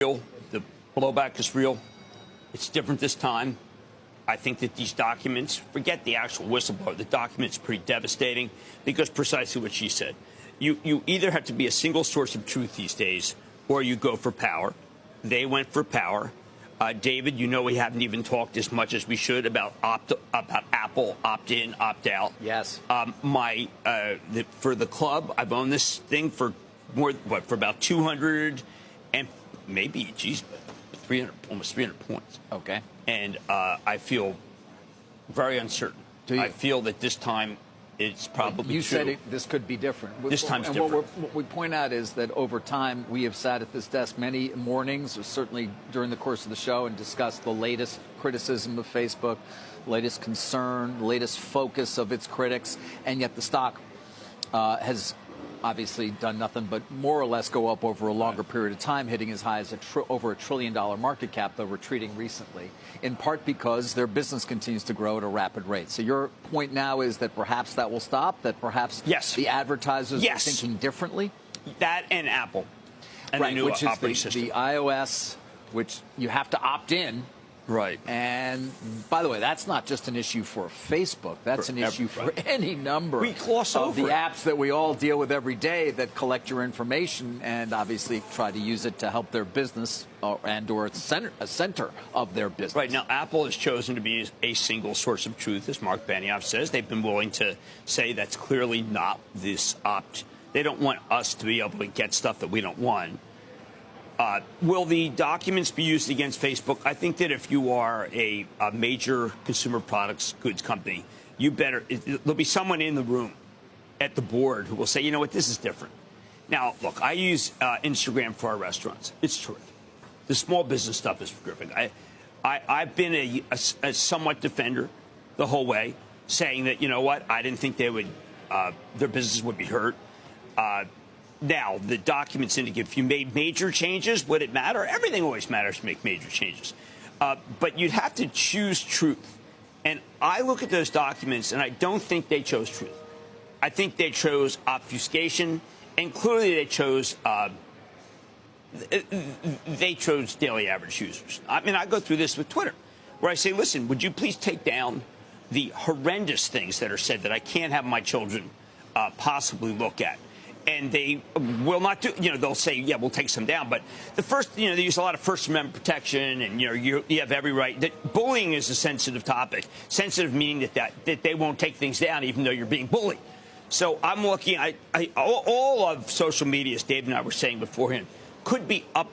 real. The blowback is real. It's different this time. I think that these documents, forget the actual whistleblower, the document's pretty devastating because precisely what she said. You either have to be a single source of truth these days or you go for power. They went for power. David, you know we haven't even talked as much as we should about Apple opt-in, opt-out. Yes. For the club, I've owned this thing for for about 200 and maybe, geez, 300, almost 300 points. Okay. And I feel very uncertain. I feel that this time it's probably You true. said this could be different. This time's different. What we point out is that over time, we have sat at this desk many mornings, or certainly during the course of the show, and discussed the latest criticism of Facebook, latest concern, latest focus of its critics, and yet the stock has obviously done nothing but more or less go up over a longer period of time, hitting as high as over $1 trillion market cap, though retreating recently, in part because their business continues to grow at a rapid rate. So your point now is that perhaps that will stop, that perhaps the advertisers are thinking differently? That and Apple. And right, the new which operating is system. the iOS, which you have to opt in. Right. And by the way, that's not just an issue for Facebook. That's an issue for any number of the apps that we all deal with every day that collect your information and obviously try to use it to help their business or a center of their business. Right. Now, Apple has chosen to be a single source of truth, as Mark Benioff says. They've been willing to say that's clearly not this opt. They don't want us to be able to get stuff that we don't want. Will the documents be used against Facebook? I think that if you are a major consumer products goods company, there'll be someone in the room at the board who will say, you know what, this is different. Now, look, I use Instagram for our restaurants. It's terrific. The small business stuff is terrific. I've been a somewhat defender the whole way, saying that, you know what, I didn't think their business would be hurt. Now, the documents indicate if you made major changes, would it matter? Everything always matters to make major changes. But you'd have to choose truth. And I look at those documents, and I don't think they chose truth. I think they chose obfuscation, and clearly they chose daily average users. I mean, I go through this with Twitter, where I say, listen, would you please take down the horrendous things that are said that I can't have my children possibly look at? And they will not do, they'll say, yeah, we'll take some down. But the first, they use a lot of First Amendment protection and, you have every right. That bullying is a sensitive topic. Sensitive meaning that they won't take things down even though you're being bullied. So I'm looking, all of social media, as Dave and I were saying beforehand, could be up